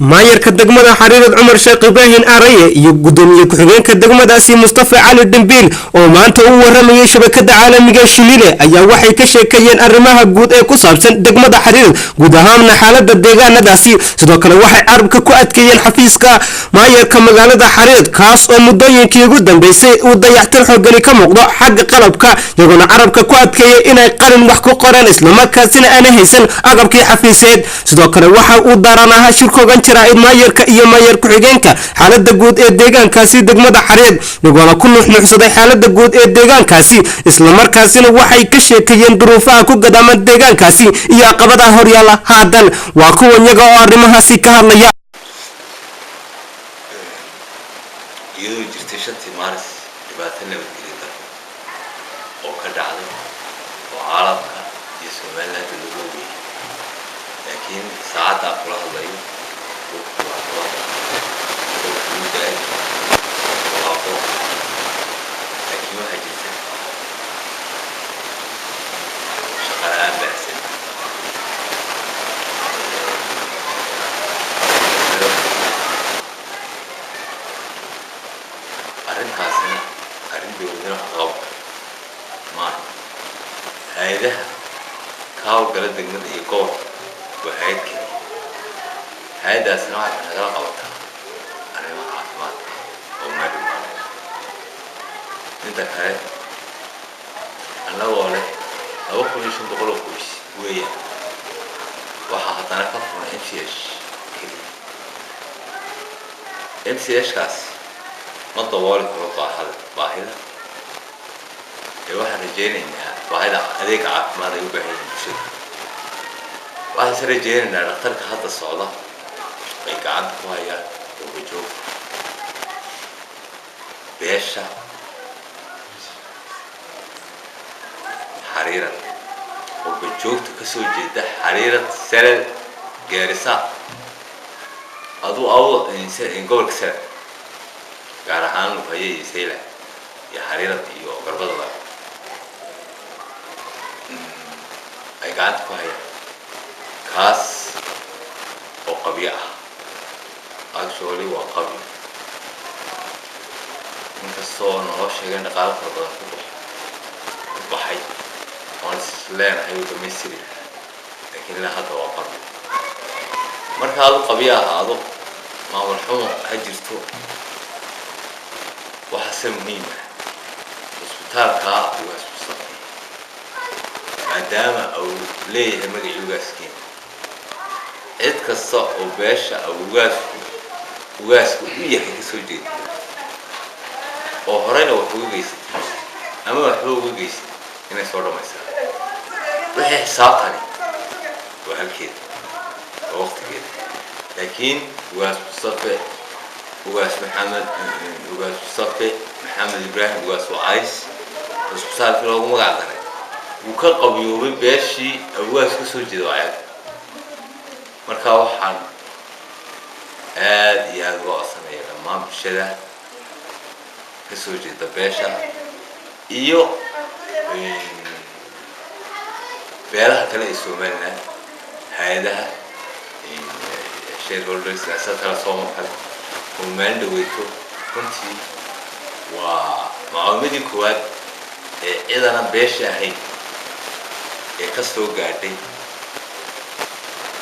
maayarka degmada xariirad cumar sheekh ibraahin araye iyo gudoomiye ku-xigeenka degmadaasi mustafa cali dambiil oo maanta u waramayay shabakada caalamiga shilile ayaa waxay ka sheekeeyeen arrimaha guud ee ku saabsan degmada xariirad guud ahaanna xaalada deegaanadaasi sidoo kale waxay carabka ku adkeeyeen xafiiska maayarka magaalada xariirad kaas oo muddooyinkii ugu dambeysay uu dayactir xoogani ka muuqdo xagga qalabka iyagoona carabka ku adkeeyay inay qalin wax ku qoreen islamarkaasina aanay haysan agabkii xafiiseed sidoo kale waxa uu daaranaha shirkoogan maayarka iyo maayar ku-xigeenka xaalada guud ee deegaankaasi degmada xariirad iyagoona ku nuuxnuuxsaday xaalada guud ee deegaankaasi islamarkaasina waxay ka sheekeeyeen duruufaha ku gadaaman deegaankaasi iyo caqabadaha horyaala haadan waa kuwan iyaga oo arrimahaasi ka hadlaya iyadoo jirtay 5 maaris dhibaato nabadgelyo darro oo ka dhacday oo caalamka iyo Soomaaliland lagu ogeeyay laakiin saacada kula hadlayo arrintaasina arrin dowladnimo qabo ma hay'adaha ka hawlgala degmada iyo gobolka waa hay'ad kale hay'adaasina waxay nagala qabataa arrimaha caafimaadka oo maadhimaan inta kale annagoo leh 2,500 qoys weeyaan waxaa haddana ka furan MCH MCH-kaas ma dabooli karo baahida ee waxaan rajaynaynaa baahida adeeg caafimaad ay u baahan yihiin bulshada waxaan rajaynaynaa dhakhtarka hadda socda ay gacanta ku hayaan ubajoog beesha xariirad ubajoogta ka soo jeeda xariirad salal gaarisa aduu gobolka salal gaar ahaan Luqaya iyo Sayla iyo xariirad iyo garbadaba ay gacanta ku hayaan kaas oo qabiya ah actually waa qabiya inkastoo noo sheegeen dhaqaale fara badan ku baxay oon leenahay u dhammaystiri laakiin ilaa hadda waa qabiya marka adu qabiya ahaado maamul xumo ha jirto وحسن مهمة وسبتار كا وسبتار ما دام أو ليه هم يجوا سكين عد كسر أو باش أو واسك ويا هيك سوجي وهرنا وحوي جيس أما وحوي جيس هنا صورة مثلا وهي ساقني وهالكيد وقت كده لكن واسبتار وقاس محمد وقاس صفي محمد إبراهيم وقاس وعيس وسبسال في الوقت مقعدنا وكقبيوبي بيشي وقاس كسر جدوعات مركاو حن يا وقصنا يا لما بشدة كسر جدو بيشا إيو بيرها كلا يسومنا هذا الشيء اللي سأسات على صوم حد ومن دويتو كنتي ومعلوماتي كواد إذا أنا بيشة هاي كسروا قاعدي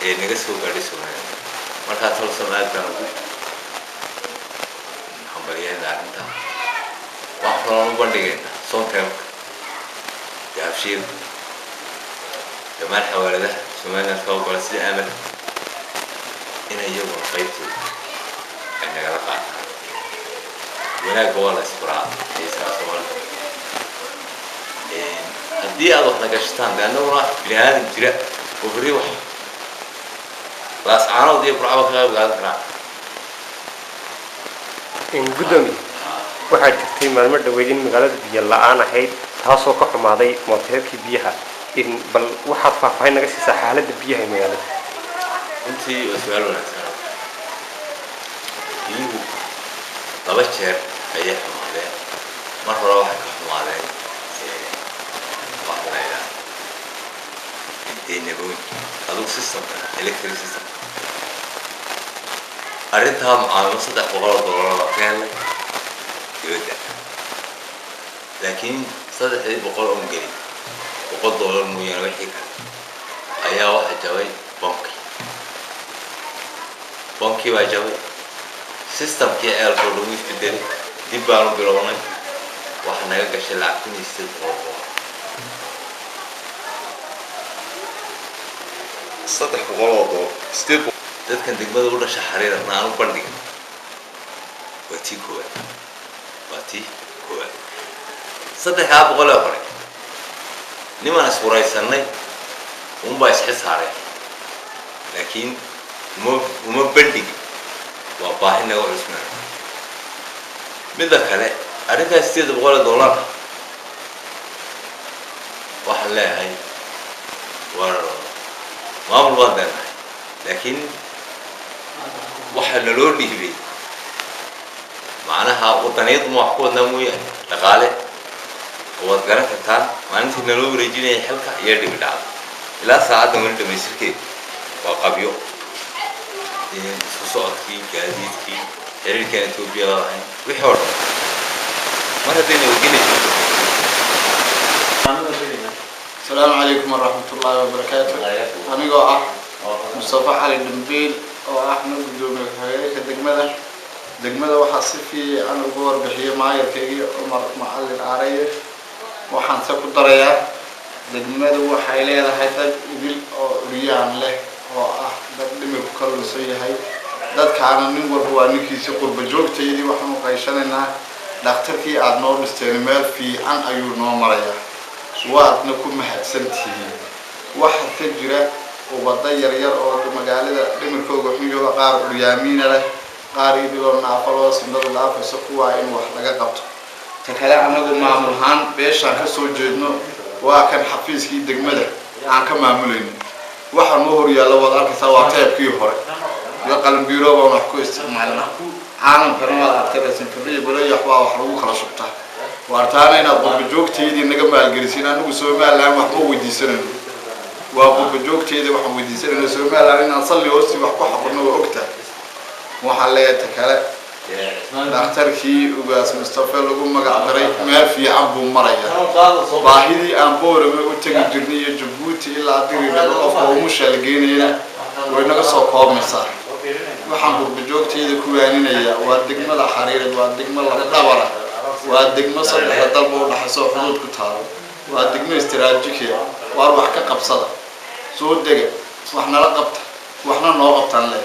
نقصوا قاعدي سوينا ما كاتل سماعات كانوا حمبريان دارنتا وحفرون بندقين صون كم يابشيل جمال حوالده سمعنا الفوق ورسل أمل إنه يوم القيتو أنا قلقا وهناك هو الإسبراء إيسا سوال هدي أضف نقشتان لأنه راح بنهاد الجراء وبريوح راس عانو دي برعبا خلال قادة كنا إن قدامي waxaa jirtay maalmo dhaweyn magaalada biyo la'aan ahayd taasoo ka xumaaday mooteerkii biyaha in bal waxaad faahfaahin naga siisaa xaaladda biyaha ee magaalada intii su'aal wanaagsan biyuhu laba jeer ayay xumaadeen mar hore waxay ka xumaadeen waxaa la yidhaha nabooyin adug systemka electric system arrintaa mucaawimo $300 ka helay dibadda laakiin $300 oo geli $100 mooyaane wixii kale ayaa waxa jabay bonkii baa jabay systemkii eelkoo lagu isbedelay dib baanu bilownay waxa naga gashay lacag $300 dadkan degmada u dhashay xariirna aanu bandhigin waa tii koowaad $300 hore niman iswaraysanay unbaa isxisaareen laakiin uma bandhigin waa baahi naga cusmaan midda kale arrintaas $800 waxaan leeyahay waa maamul baan leenahay laakiin waxaa naloo dhiibay macnaha waddaniyad ma wax ku wadnaa mooyaane dhaqaale waad garan kartaan maalintii naloo wareejinaya xilka iyo dhibi dhacda ilaa saacaddan weli dhamaystirkeeda waa qabyo isku socodkii gaadiidkii xiriirkan Ethiopia lahayn wixii oo dhan mar haddayna wajinayso السلام عليكم ورحمة الله وبركاته. أنا جوا مصطفى علي دمبيل وأحمد بدومي هاي دجمة وحاسب في أنا جوا بحية معي كي عمر معلم عريه وحنسب الطريقة دجمة وحيلة هذا يقول ريان له دم بكل شيء هاي ده كان نقول هو نكيس قرب جوك تيجي وحنا قايشنا دكتور كي أدنور استعمال في عن أيور نومريا وأنا كم حسنتي واحد تجرى وبضير ير أو مجالة لمركوب حميه وقار اليمين له قاري بيقول نافلو سندر الله في سقوع إن وحلا قبض تكلم عنه مع مرهان بيش عن كسوجدنا وكان حفيز كي دجمله عن كم عملين واحد مهر يلا وضع كسواتيب كيه هره يقلم بيرو ونحكو استعمالنا عالم فرما أكتر سنفري بلا يحوا وحلو خلصته وارتانا إن أبو بجوك تيجي نجمع الجرسين أنا وسوي ما لهم محبوب وديسنا وأبو بجوك تيجي محبوب وديسنا نسوي ما لهم نصلي وسي وحكو حقنا وأكتر وحلية تكلا دكتور كي وبس مصطفى لقوم مقعدري ما في عبو مريا باهدي أمبور ما وتجي جرني جبوتي إلا عدري نقف ومش الجينينا ونقص قام مسار وحنبور بجوك تيجي كوانينا وادقنا الحرير وادقنا الدورة وادقنا صدق الضرب ونحسوا حدود كتار وادقنا استراتيجية وأروح كقبصة سود دقة وإحنا لقبت وإحنا نوقفت له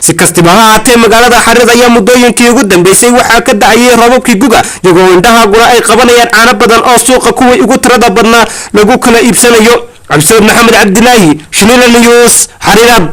si kastaba ha ahaatee magaalada xariir ayaa muddooyinkii ugu dambeysay waxaa ka dhacayay roobabkii guga iyagoo indhaha gura ay qabanayaan caano badan oo suuqa kuwii ugu tirada badnaa lagu kala iibsanayo cabdisaad maxamed cabdilaahi Shinile News xariirad